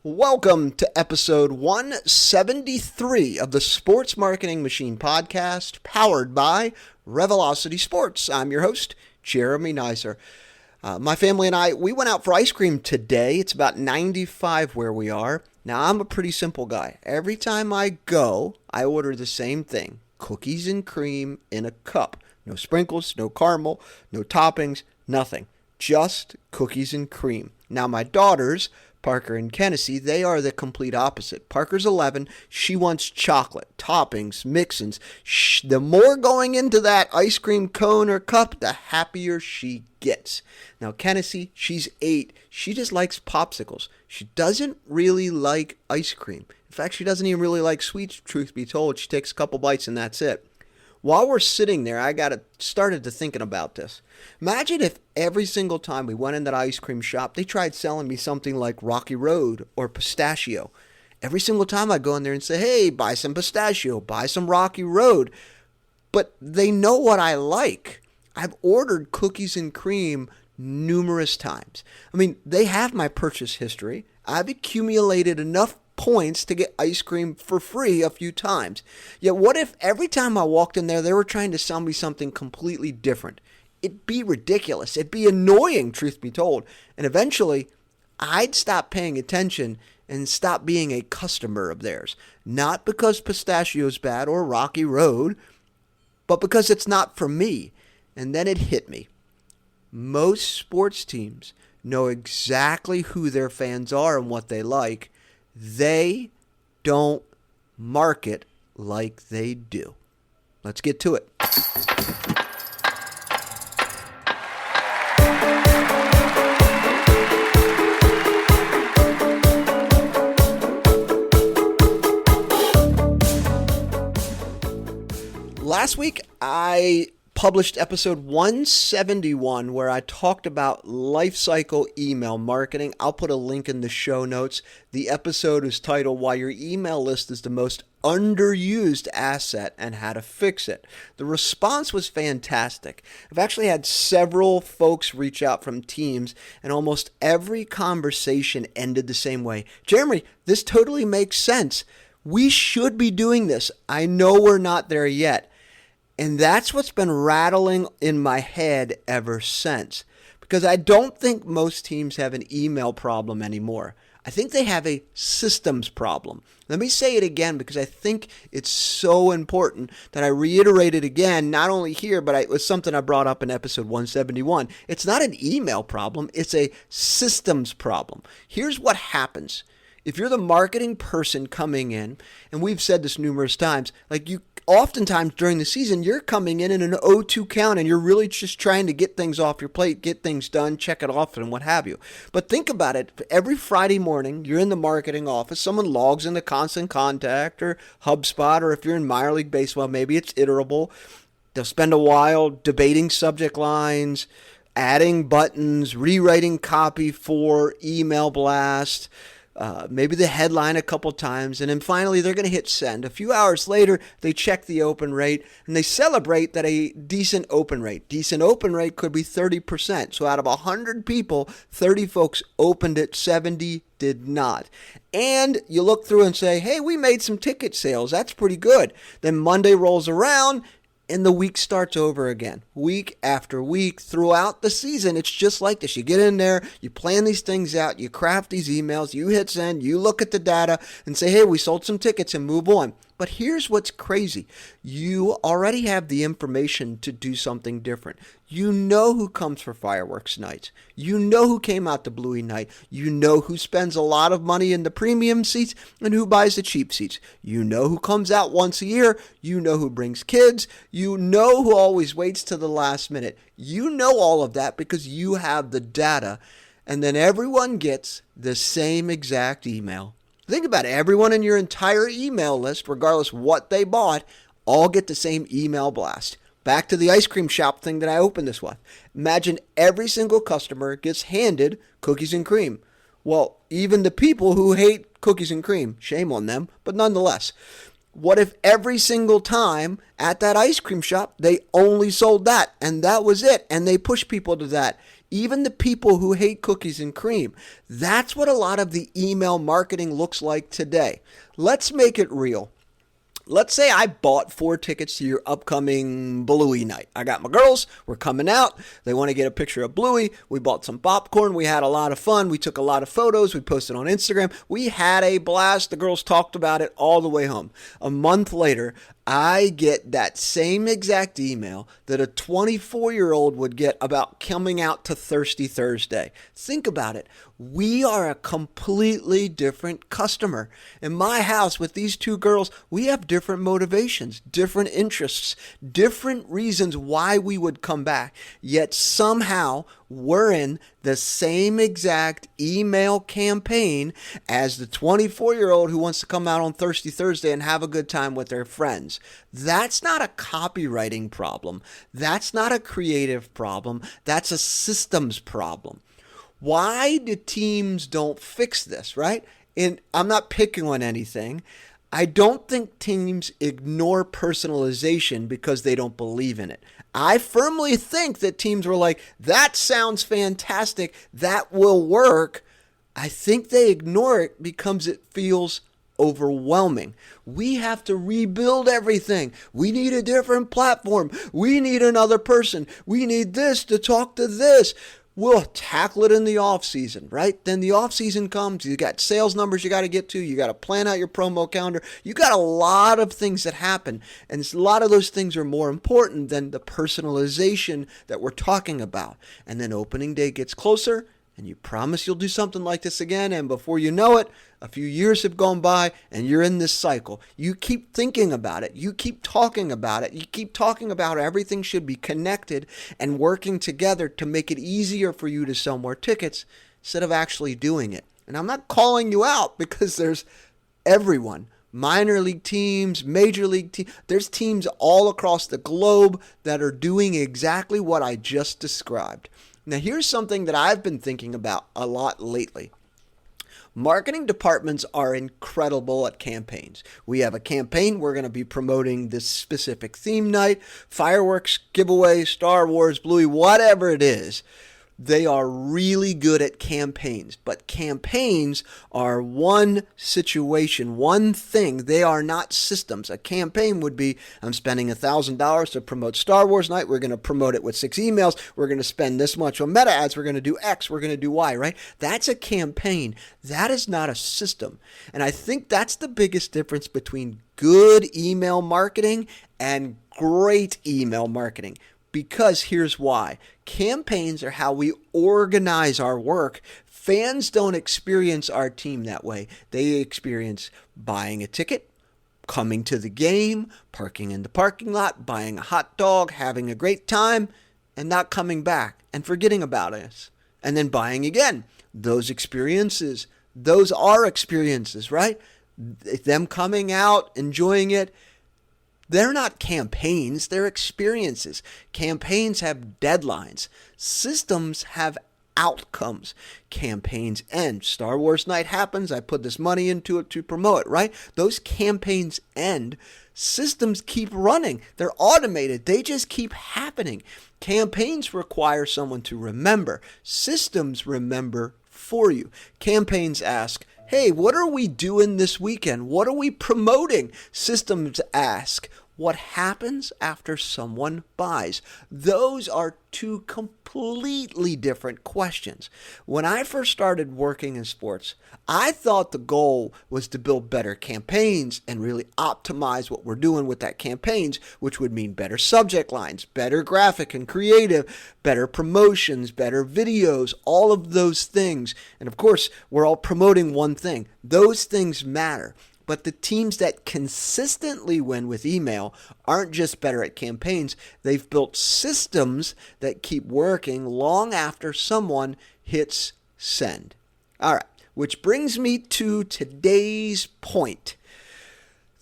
Welcome to episode 173 of the Sports Marketing Machine podcast, powered by Revelocity Sports. I'm your host, Jeremy Neiser. My family and I, we went out for ice cream today. It's about 95 where we are. Now, I'm a pretty simple guy. Every time I go, I order the same thing, cookies and cream in a cup. No sprinkles, no caramel, no toppings, nothing. Just cookies and cream. Now, my daughters, Parker and Kennedy, they are the complete opposite. Parker's 11. She wants chocolate, toppings, mix-ins. The more going into that ice cream cone or cup, the happier she gets. Now, Kennedy, she's 8. She just likes popsicles. She doesn't really like ice cream. In fact, she doesn't even really like sweets, truth be told. She takes a couple bites and that's it. While we're sitting there, I started to thinking about this. Imagine if every single time we went in that ice cream shop, they tried selling me something like Rocky Road or pistachio. Every single time I go in there and say, hey, buy some pistachio, buy some Rocky Road. But they know what I like. I've ordered cookies and cream numerous times. I mean, they have my purchase history. I've accumulated enough points to get ice cream for free a few times. Yet what if every time I walked in there, they were trying to sell me something completely different? It'd be ridiculous. It'd be annoying, truth be told. And eventually, I'd stop paying attention and stop being a customer of theirs. Not because pistachio's bad or Rocky Road, but because it's not for me. And then it hit me. Most sports teams know exactly who their fans are and what they like. They don't market like they do. Let's get to it. Last week, I published episode 171 where I talked about lifecycle email marketing. I'll put a link in the show notes. The episode is titled Why Your Email List is the Most Underused Asset and How to Fix It. The response was fantastic. I've actually had several folks reach out from teams, and almost every conversation ended the same way. Jeremy, this totally makes sense. We should be doing this. I know we're not there yet. And that's what's been rattling in my head ever since. Because I don't think most teams have an email problem anymore. I think they have a systems problem. Let me say it again because I think it's so important that I reiterate it again, not only here, but it was something I brought up in episode 171. It's not an email problem. It's a systems problem. Here's what happens. If you're the marketing person coming in, and we've said this numerous times, like you oftentimes during the season, you're coming in an 0-2 count and you're really just trying to get things off your plate, get things done, check it off and what have you. But think about it. Every Friday morning, you're in the marketing office. Someone logs into Constant Contact or HubSpot, or if you're in minor league baseball, maybe it's Iterable. They'll spend a while debating subject lines, adding buttons, rewriting copy for email blast, maybe the headline a couple times, and then finally they're going to hit send. A few hours later, they check the open rate, and they celebrate that a decent open rate. Decent open rate could be 30%. So out of 100 people, 30 folks opened it, 70 did not. And you look through and say, hey, we made some ticket sales. That's pretty good. Then Monday rolls around, and the week starts over again. Week after week throughout the season, it's just like this. You get in there, you plan these things out, you craft these emails, you hit send, you look at the data and say, hey, we sold some tickets and move on. But here's what's crazy. You already have the information to do something different. You know who comes for fireworks nights. You know who came out to Bluey Night. You know who spends a lot of money in the premium seats and who buys the cheap seats. You know who comes out once a year. You know who brings kids. You know who always waits to the last minute. You know all of that because you have the data. And then everyone gets the same exact email. Think about it. Everyone in your entire email list, regardless what they bought, all get the same email blast. Back to the ice cream shop thing that I opened this with. Imagine every single customer gets handed cookies and cream. Well, even the people who hate cookies and cream, shame on them, but nonetheless. What if every single time at that ice cream shop, they only sold that and that was it, and they push people to that? even the people who hate cookies and cream. That's what a lot of the email marketing looks like today. Let's make it real. Let's say I bought 4 tickets to your upcoming Bluey Night. I got my girls. We're coming out. They want to get a picture of Bluey. We bought some popcorn. We had a lot of fun. We took a lot of photos. We posted on Instagram. We had a blast. The girls talked about it all the way home. A month later, I get that same exact email that a 24-year-old would get about coming out to Thirsty Thursday. Think about it. We are a completely different customer. In my house with these 2 girls, we have different motivations, different interests, different reasons why we would come back. Yet somehow we're in the same exact email campaign as the 24-year-old who wants to come out on Thirsty Thursday and have a good time with their friends. That's not a copywriting problem. That's not a creative problem. That's a systems problem. Why do teams don't fix this, right? And I'm not picking on anything. I don't think teams ignore personalization because they don't believe in it. I firmly think that teams were like, that sounds fantastic, that will work. I think they ignore it because it feels overwhelming. We have to rebuild everything. We need a different platform. We need another person. We need this to talk to this. We'll tackle it in the off season, right? Then the off season comes. You got sales numbers you got to get to. You got to plan out your promo calendar. You got a lot of things that happen. And a lot of those things are more important than the personalization that we're talking about. And then opening day gets closer and you promise you'll do something like this again. And before you know it, a few years have gone by and you're in this cycle. You keep thinking about it. You keep talking about it. You keep talking about how everything should be connected and working together to make it easier for you to sell more tickets instead of actually doing it. And I'm not calling you out because there's everyone. Minor league teams, major league teams. There's teams all across the globe that are doing exactly what I just described. Now, here's something that I've been thinking about a lot lately. Marketing departments are incredible at campaigns. We have a campaign. We're going to be promoting this specific theme night, fireworks, giveaway, Star Wars, Bluey, whatever it is. They are really good at campaigns, but campaigns are one situation, one thing. They are not systems. A campaign would be, I'm spending $1,000 to promote Star Wars night. We're going to promote it with 6 emails. We're going to spend this much on meta ads. We're going to do X. We're going to do Y, right? That's a campaign. That is not a system. And I think that's the biggest difference between good email marketing and great email marketing. Because here's why. Campaigns are how we organize our work. Fans don't experience our team that way. They experience buying a ticket, coming to the game, parking in the parking lot, buying a hot dog, having a great time, and not coming back and forgetting about us. And then buying again. Those experiences, those are experiences, right? Them coming out, enjoying it. They're not campaigns, they're experiences. Campaigns have deadlines. Systems have outcomes. Campaigns end. Star Wars night happens. I put this money into it to promote it, right? Those campaigns end. Systems keep running. They're automated. They just keep happening. Campaigns require someone to remember. Systems remember for you. Campaigns ask, hey, what are we doing this weekend? What are we promoting? Systems ask, what happens after someone buys? Those are 2 completely different questions. When I first started working in sports, I thought the goal was to build better campaigns and really optimize what we're doing with that campaigns, which would mean better subject lines, better graphic and creative, better promotions, better videos, all of those things. And of course, we're all promoting one thing. Those things matter. But the teams that consistently win with email aren't just better at campaigns. They've built systems that keep working long after someone hits send. All right, which brings me to today's point.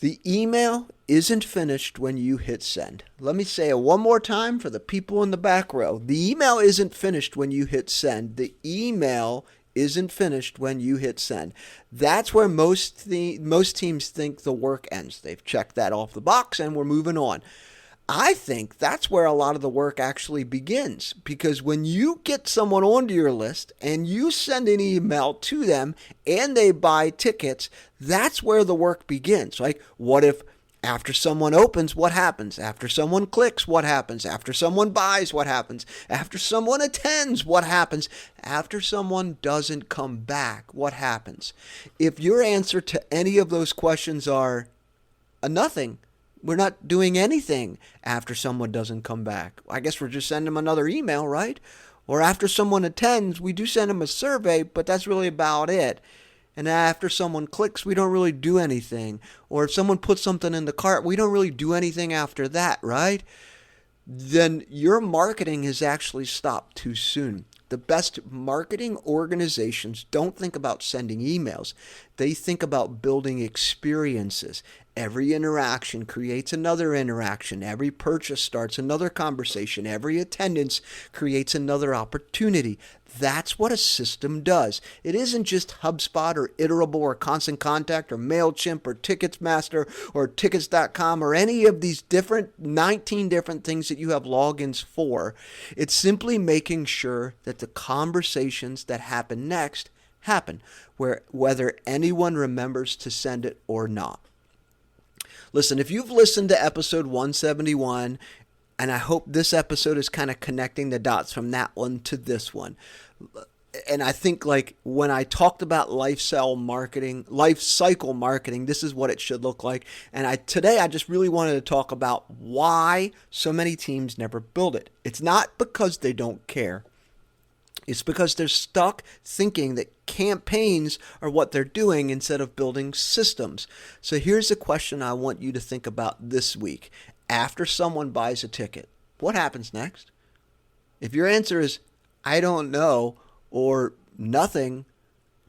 The email isn't finished when you hit send. Let me say it one more time for the people in the back row. The email isn't finished when you hit send. The email isn't finished when you hit send. That's where most teams think the work ends. They've checked that off the box and we're moving on. I think that's where a lot of the work actually begins, because when you get someone onto your list and you send an email to them and they buy tickets, that's where the work begins. Like, what if after someone opens, what happens? After someone clicks, what happens? After someone buys, what happens? After someone attends, what happens? After someone doesn't come back, what happens? If your answer to any of those questions are nothing, we're not doing anything after someone doesn't come back, I guess we're just sending them another email, right? Or after someone attends, we do send them a survey, but that's really about it. And after someone clicks, we don't really do anything. Or if someone puts something in the cart, we don't really do anything after that, right? Then your marketing has actually stopped too soon. The best marketing organizations don't think about sending emails. They think about building experiences. Every interaction creates another interaction. Every purchase starts another conversation. Every attendance creates another opportunity. That's what a system does. It isn't just HubSpot or Iterable or Constant Contact or MailChimp or Ticketsmaster or Tickets.com or any of these 19 different things that you have logins for. It's simply making sure that the conversations that happen next happen, whether anyone remembers to send it or not. Listen, if you've listened to episode 171, and I hope this episode is kind of connecting the dots from that one to this one. And I think, like, when I talked about lifecycle marketing, this is what it should look like. And today I just really wanted to talk about why so many teams never build it. It's not because they don't care. It's because they're stuck thinking that campaigns are what they're doing instead of building systems. So here's a question I want you to think about this week. After someone buys a ticket, what happens next? If your answer is, I don't know, or nothing,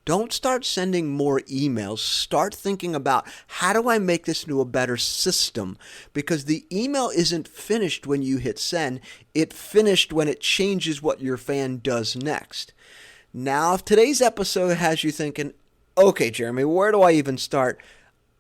don't start sending more emails. Start thinking about, how do I make this into a better system? Because the email isn't finished when you hit send. It finished when it changes what your fan does next. Now, if today's episode has you thinking, okay, Jeremy, where do I even start?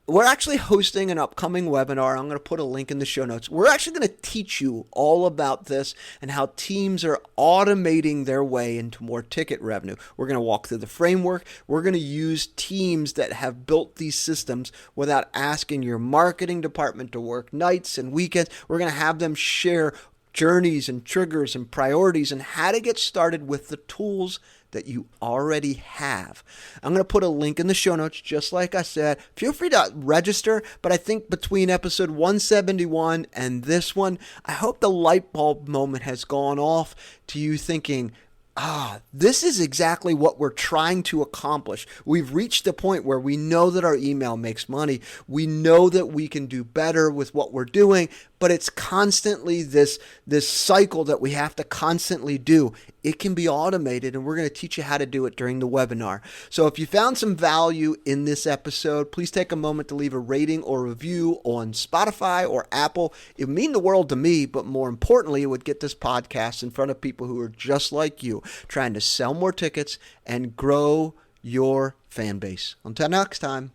We're actually hosting an upcoming webinar. I'm going to put a link in the show notes. We're actually going to teach you all about this and how teams are automating their way into more ticket revenue. We're going to walk through the framework. We're going to use teams that have built these systems without asking your marketing department to work nights and weekends. We're going to have them share journeys and triggers and priorities and how to get started with the tools that you already have. I'm going to put a link in the show notes, just like I said. Feel free to register, but I think between episode 171 and this one, I hope the light bulb moment has gone off to you thinking, this is exactly what we're trying to accomplish. We've reached the point where we know that our email makes money. We know that we can do better with what we're doing, but it's constantly this cycle that we have to constantly do. It can be automated, and we're going to teach you how to do it during the webinar. So if you found some value in this episode, please take a moment to leave a rating or review on Spotify or Apple. It would mean the world to me, but more importantly, it would get this podcast in front of people who are just like you, trying to sell more tickets and grow your fan base. Until next time.